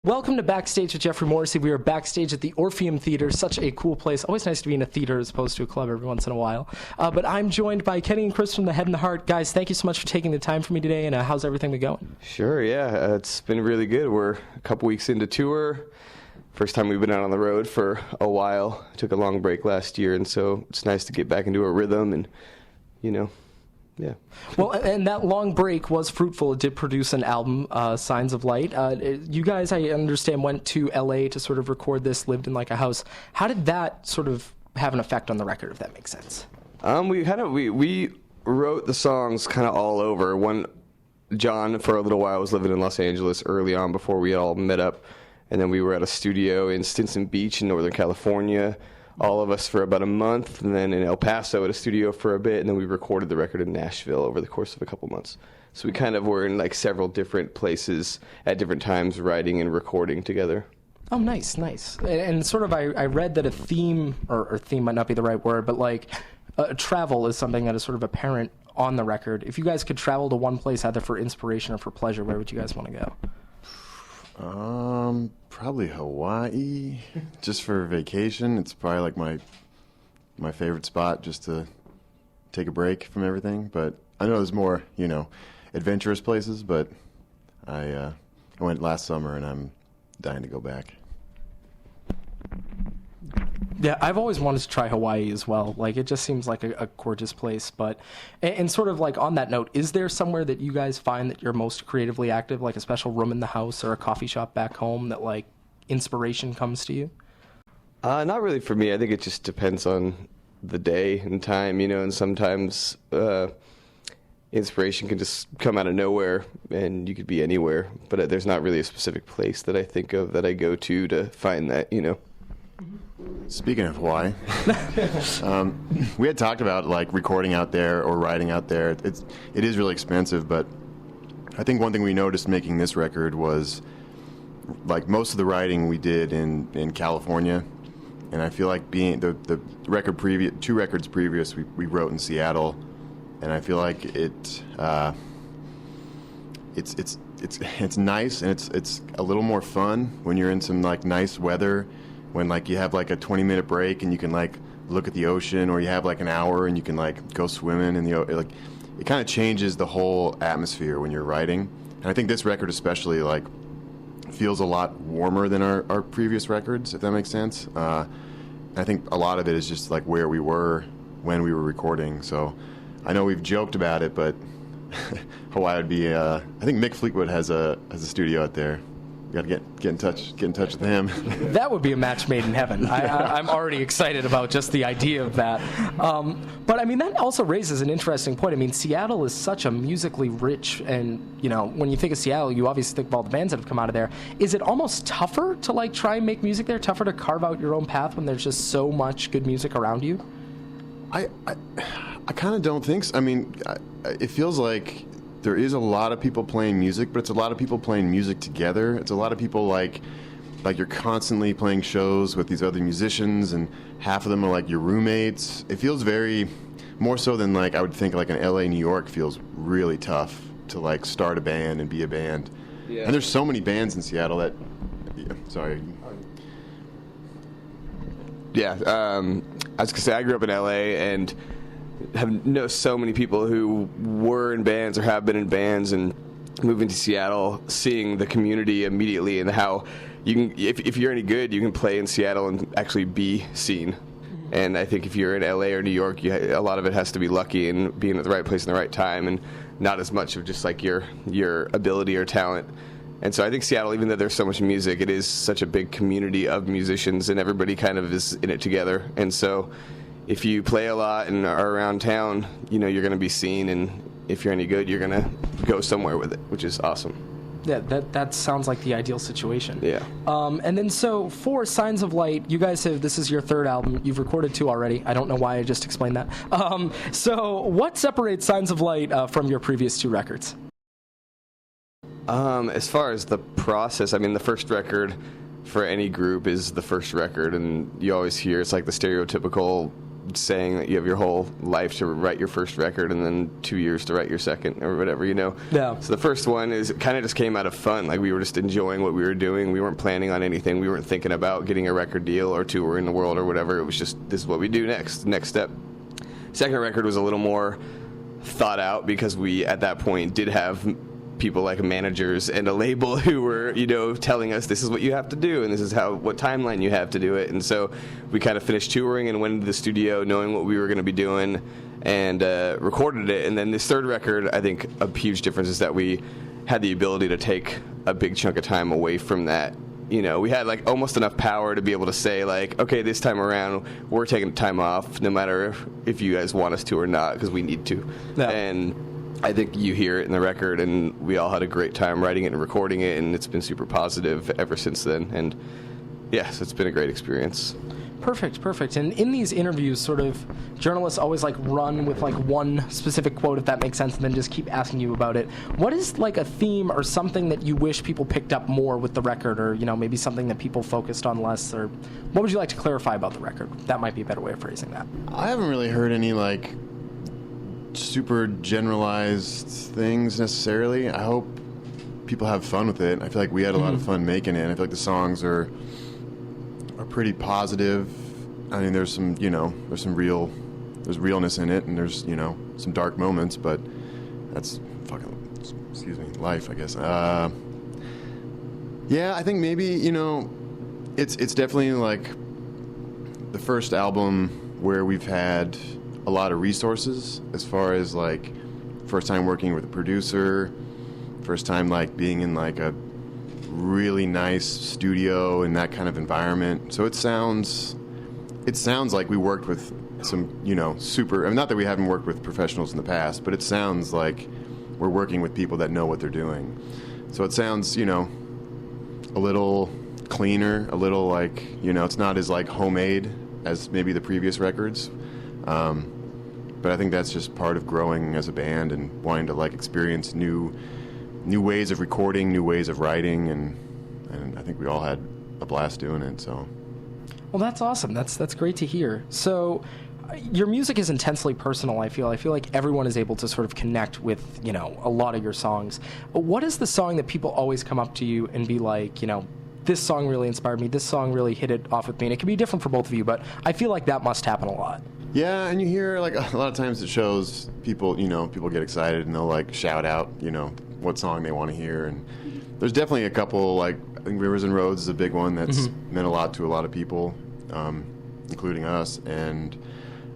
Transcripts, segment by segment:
Welcome to Backstage with Geoffrey Morrissey. We are backstage at the Orpheum Theater. Such a cool place. Always nice to be in a theater as opposed to a club every once in a while. But I'm joined by Kenny and Chris from The Head and the Heart. Guys, thank you so much for taking the time for me today, and how's everything been going? Sure, yeah. It's been really good. We're a couple weeks into tour. First time we've been out on the road for a while. Took a long break last year, and so it's nice to get back into a rhythm and, yeah. Well, and that long break was fruitful. It did produce an album, Signs of Light. You guys, I understand, went to L.A. to sort of record this, lived in like a house. How did that sort of have an effect on the record, if that makes sense? We wrote the songs kind of all over. John, for a little while, was living in Los Angeles early on before we all met up. And then we were at a studio in Stinson Beach in Northern California, all of us for about a month, and then in El Paso at a studio for a bit, and then we recorded the record in Nashville over the course of a couple months. So we kind of were in like several different places at different times writing and recording together. Oh, nice. And sort of I read that a theme, or theme might not be the right word, but like travel is something that is sort of apparent on the record. If you guys could travel to one place either for inspiration or for pleasure, where would you guys want to go? Probably Hawaii, just for vacation. It's probably like my favorite spot, just to take a break from everything. But I know there's more, adventurous places, but I went last summer and I'm dying to go back. Yeah, I've always wanted to try Hawaii as well. Like, it just seems like a gorgeous place. But, and sort of like on that note, is there somewhere that you guys find that you're most creatively active, like a special room in the house or a coffee shop back home that like inspiration comes to you? Not really for me. I think it just depends on the day and time, and sometimes inspiration can just come out of nowhere and you could be anywhere. But there's not really a specific place that I think of that I go to find that, Speaking of Hawaii, we had talked about like recording out there or writing out there. It is really expensive, but I think one thing we noticed making this record was like most of the writing we did in California, and I feel like being the two records previous we wrote in Seattle, and I feel like it's nice and it's a little more fun when you're in some like nice weather. When like you have like a 20-minute break and you can like look at the ocean, or you have like an hour and you can like go swimming in the like, it kind of changes the whole atmosphere when you're writing. And I think this record especially like feels a lot warmer than our previous records, if that makes sense. I think a lot of it is just like where we were when we were recording. So I know we've joked about it, but Hawaii would be. I think Mick Fleetwood has a studio out there. Got to get in touch with him. That would be a match made in heaven. I'm already excited about just the idea of that. But I mean, that also raises an interesting point. I mean, Seattle is such a musically rich, and when you think of Seattle, you obviously think of all the bands that have come out of there. Is it almost tougher to like try and make music there? Tougher to carve out your own path when there's just so much good music around you? I kind of don't think so. I mean, it feels like there is a lot of people playing music, but it's a lot of people playing music together. It's a lot of people like you're constantly playing shows with these other musicians, and half of them are like your roommates. It feels very more so than like I would think like an LA, New York feels really tough to like start a band and be a band. Yeah. And there's so many bands in Seattle that. Yeah, sorry. Yeah, I was gonna say I grew up in LA and know so many people who were in bands or have been in bands, and moving to Seattle, seeing the community immediately and how you can, if you're any good, you can play in Seattle and actually be seen. And I think if you're in LA or New York, a lot of it has to be lucky and being at the right place in the right time, and not as much of just like your ability or talent. And so I think Seattle, even though there's so much music, it is such a big community of musicians, and everybody kind of is in it together. And so if you play a lot and are around town, you're going to be seen, and if you're any good, you're going to go somewhere with it, which is awesome. Yeah, that sounds like the ideal situation. Yeah. And then so for Signs of Light, you guys this is your third album. You've recorded 2 already. I don't know why I just explained that. So what separates Signs of Light from your previous 2 records? As far as the process, I mean, the first record for any group is the first record, and you always hear it's like the stereotypical saying that you have your whole life to write your first record and then 2 years to write your second or whatever, you know? Yeah. So the first one kind of just came out of fun. Like, we were just enjoying what we were doing. We weren't planning on anything. We weren't thinking about getting a record deal or touring the world or whatever. It was just, this is what we do next step. Second record was a little more thought out because we, at that point, did have people like managers and a label who were, you know, telling us this is what you have to do and this is what timeline you have to do it. And so we kind of finished touring and went into the studio knowing what we were going to be doing and recorded it. And then this third record, I think a huge difference is that we had the ability to take a big chunk of time away from that. You know, we had like almost enough power to be able to say like, okay, this time around we're taking time off no matter if you guys want us to or not, because we need to. Yeah. And I think you hear it in the record, and we all had a great time writing it and recording it, and it's been super positive ever since then. And yes, it's been a great experience. Perfect. And in these interviews, sort of, journalists always like run with like one specific quote, if that makes sense, and then just keep asking you about it. What is like a theme or something that you wish people picked up more with the record, or, you know, maybe something that people focused on less, or what would you like to clarify about the record? That might be a better way of phrasing that. I haven't really heard any like super generalized things necessarily. I hope people have fun with it. I feel like we had a lot of fun making it. I feel like the songs are pretty positive. I mean, there's some, you know, there's realness in it, and there's, you know, some dark moments, but that's fucking, life, I guess. Yeah, I think maybe, you know, it's definitely like the first album where we've had a lot of resources as far as like first time working with a producer, first time like being in like a really nice studio in that kind of environment. So it sounds like we worked with some, you know, super, I mean, not that we haven't worked with professionals in the past, but it sounds like we're working with people that know what they're doing. So it sounds, you know, a little cleaner, a little like, you know, it's not as like homemade as maybe the previous records. But I think that's just part of growing as a band and wanting to like experience new ways of recording, new ways of writing, and I think we all had a blast doing it. So, well, that's awesome. That's great to hear. So, your music is intensely personal. I feel like everyone is able to sort of connect with, you know, a lot of your songs. What is the song that people always come up to you and be like, you know, this song really inspired me, this song really hit it off with me? And it can be different for both of you, but I feel like that must happen a lot. Yeah, and you hear like a lot of times it shows people, you know, people get excited and they'll like shout out, you know, what song they want to hear. And there's definitely a couple, like I think Rivers and Roads is a big one that's meant a lot to a lot of people, including us. And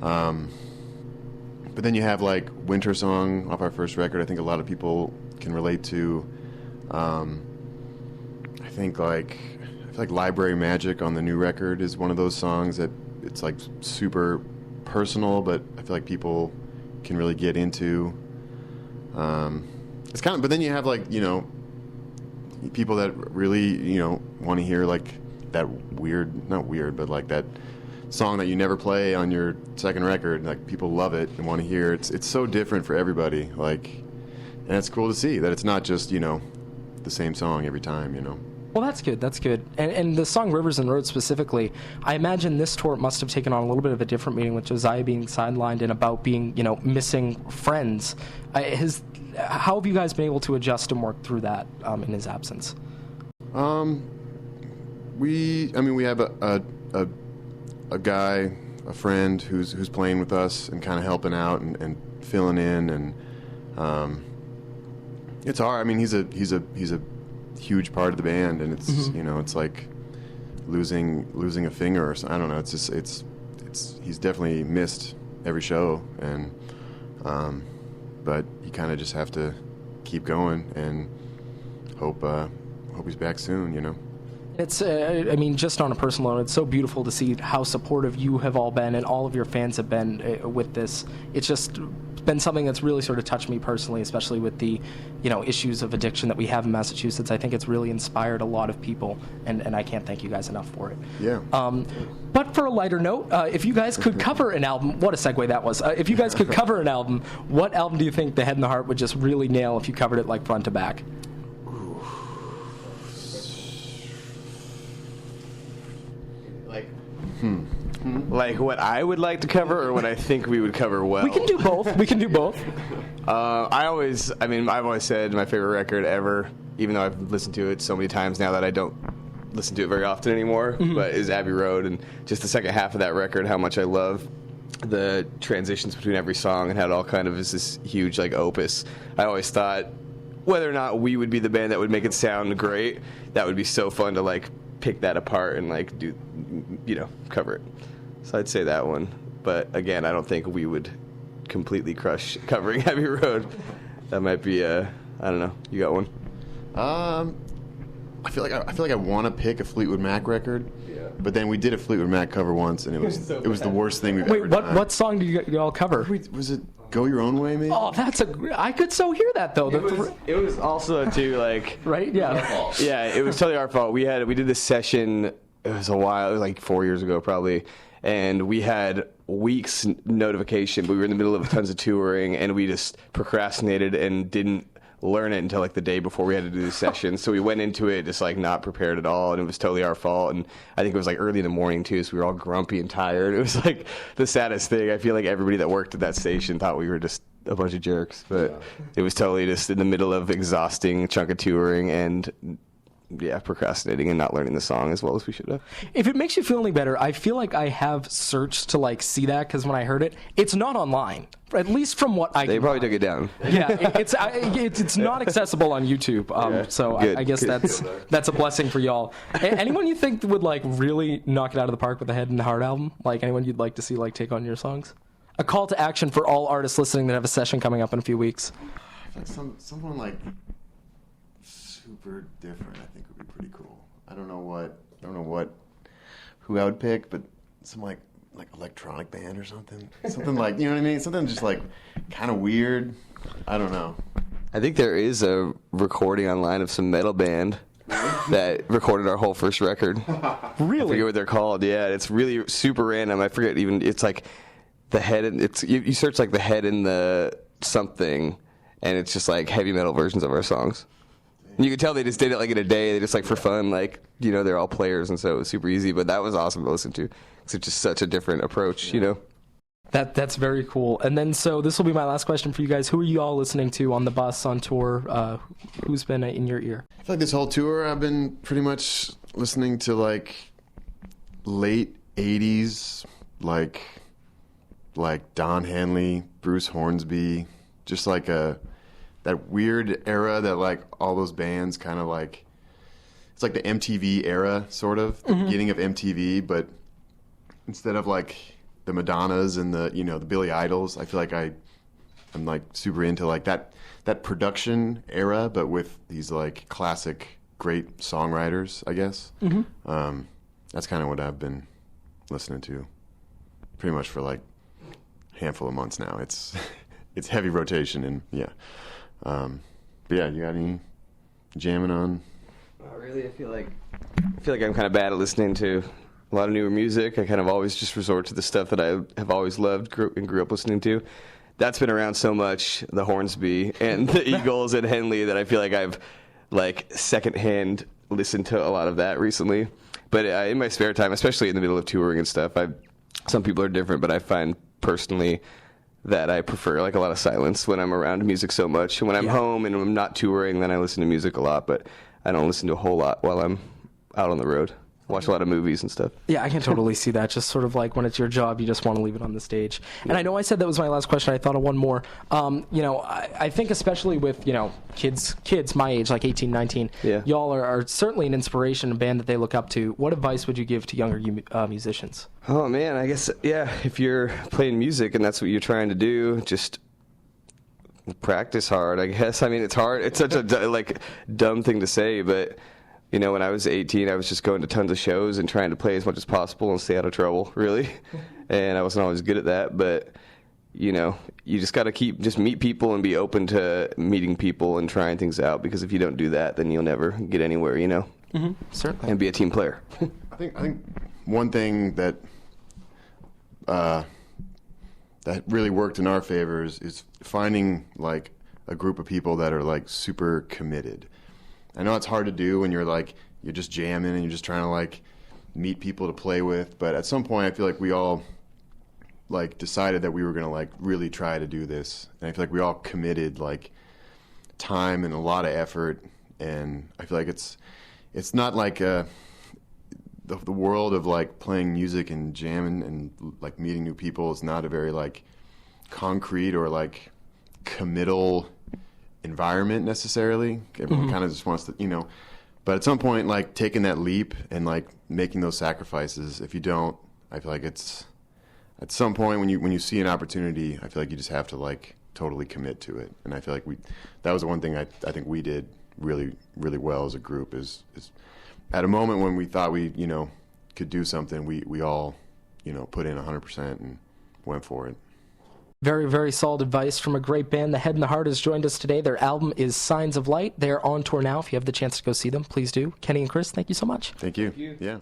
but then you have like Winter Song off our first record. I think a lot of people can relate to. I feel like Library Magic on the new record is one of those songs that it's like super personal, but I feel like people can really get into. It's kind of, but then you have like, you know, people that really, you know, want to hear like that not weird, but like that song that you never play on your second record. Like people love it and want to hear it. It's so different for everybody. Like, and it's cool to see that it's not just, you know, the same song every time, you know. Well, that's good. And the song Rivers and Roads specifically, I imagine this tour must have taken on a little bit of a different meaning with Josiah being sidelined and about being, you know, missing friends. How have you guys been able to adjust and work through that in his absence? We have a guy, a friend who's playing with us and kind of helping out and filling in, and it's hard. I mean, he's a huge part of the band, and it's you know, it's like losing a finger or something. I don't know. It's just he's definitely missed every show, and but you kind of just have to keep going and hope he's back soon, you know. It's, I mean, just on a personal note, it's so beautiful to see how supportive you have all been and all of your fans have been with this. It's just been something that's really sort of touched me personally, especially with the, you know, issues of addiction that we have in Massachusetts. I think it's really inspired a lot of people, and I can't thank you guys enough for it. Yeah. But for a lighter note, if you guys could cover an album, what a segue that was. If you guys could cover an album, what album do you think The Head and the Heart would just really nail if you covered it like front to back? Like, Like what I would like to cover, or what I think we would cover well? We can do both. We can do both. I've always said my favorite record ever, even though I've listened to it so many times now that I don't listen to it very often anymore, but is Abbey Road, and just the second half of that record, how much I love the transitions between every song and how it all kind of is this huge like opus. I always thought whether or not we would be the band that would make it sound great, that would be so fun to like pick that apart and like do, cover it. So I'd say that one. But again, I don't think we would completely crush covering Abbey Road. That might be I don't know. You got one? I feel like I want to pick a Fleetwood Mac record. Yeah. But then we did a Fleetwood Mac cover once, and it was it was the worst thing we've ever done. What song did you all cover? Was it Go Your Own Way, maybe? Oh, I could so hear that though. It was also too like right, yeah. Yeah, it was totally our fault. We did this session. It was a while. It was like 4 years ago, probably. And we had weeks notification. We were in the middle of tons of touring, and we just procrastinated and didn't learn it until like the day before we had to do the session. So we went into it just like not prepared at all, and it was totally our fault. And I think it was like early in the morning too, so we were all grumpy and tired. It was like the saddest thing. I feel like everybody that worked at that station thought we were just a bunch of jerks, but it was totally just in the middle of exhausting chunk of touring and procrastinating and not learning the song as well as we should have. If it makes you feel any better, I feel like I have searched to like see that, because when I heard it, it's not online. At least from what I They probably took it down. Yeah, it's not accessible on YouTube. So I guess that's a blessing for y'all. Anyone you think would like really knock it out of the park with the Head and Heart album? Like anyone you'd like to see like take on your songs? A call to action for all artists listening that have a session coming up in a few weeks. I feel like someone like super different, I think would be pretty cool. I don't know who I would pick, but some like electronic band or something like, you know what I mean? Something just like kind of weird. I don't know. I think there is a recording online of some metal band that recorded our whole first record. Really? I forget what they're called. Yeah, it's really super random. I forget even. It's like the head. You search like the head in the something, and it's just like heavy metal versions of our songs. And you could tell they just did it like in a day. They just like for fun, like they're all players, and so it was super easy. But that was awesome to listen to. It's just such a different approach, That's very cool. And then, so this will be my last question for you guys. Who are you all listening to on the bus, on tour? Who's been in your ear? I feel like this whole tour I've been pretty much listening to like late 80s, like Don Henley, Bruce Hornsby, just like that weird era that like all those bands kind of like, it's like the MTV era, sort of, the beginning of MTV, but instead of like the Madonnas and the the Billy Idols, I feel like I'm like super into like that production era, but with these like classic great songwriters, I guess. That's kind of what I've been listening to pretty much for like a handful of months now. It's heavy rotation, and but yeah, you got any jamming on? Not really. I feel like I'm kind of bad at listening to a lot of newer music. I kind of always just resort to the stuff that I have always loved grew up listening to. That's been around so much, the Hornsby and the Eagles and Henley, that I feel like I've like secondhand listened to a lot of that recently. But in my spare time, especially in the middle of touring and stuff, some people are different, but I find personally that I prefer like a lot of silence when I'm around music so much. When I'm home and I'm not touring, then I listen to music a lot, but I don't listen to a whole lot while I'm out on the road. Watch a lot of movies and stuff. Yeah, I can totally see that. Just sort of like when it's your job, you just want to leave it on the stage. And I know I said that was my last question. I thought of one more. I think especially with, kids my age, like 18, 19, y'all are certainly an inspiration, a band that they look up to. What advice would you give to younger musicians? Oh, man, I guess, if you're playing music and that's what you're trying to do, just practice hard, I guess. I mean, it's hard. It's such a dumb thing to say, but when I was 18, I was just going to tons of shows and trying to play as much as possible and stay out of trouble, really. And I wasn't always good at that, but, you just got to meet people and be open to meeting people and trying things out, because if you don't do that, then you'll never get anywhere, Certainly. And be a team player. I think one thing that really worked in our favor is finding like a group of people that are like super committed. I know it's hard to do when you're just jamming and you're just trying to like meet people to play with. But at some point, I feel like we all like decided that we were going to like really try to do this, and I feel like we all committed like time and a lot of effort. And I feel like it's not like the world of like playing music and jamming and like meeting new people is not a very like concrete or like committal environment necessarily. Everyone kind of just wants to, you know, but at some point, like taking that leap and like making those sacrifices, if you don't, I feel like it's at some point when you see an opportunity, I feel like you just have to like totally commit to it. And I feel like that was the one thing I think we did really, really well as a group is at a moment when we thought we, you know, could do something, we all, you know, put in 100% and went for it. Very, very solid advice from a great band. The Head and the Heart has joined us today. Their album is Signs of Light. They're on tour now. If you have the chance to go see them, please do. Kenny and Chris, thank you so much. Thank you. Yeah.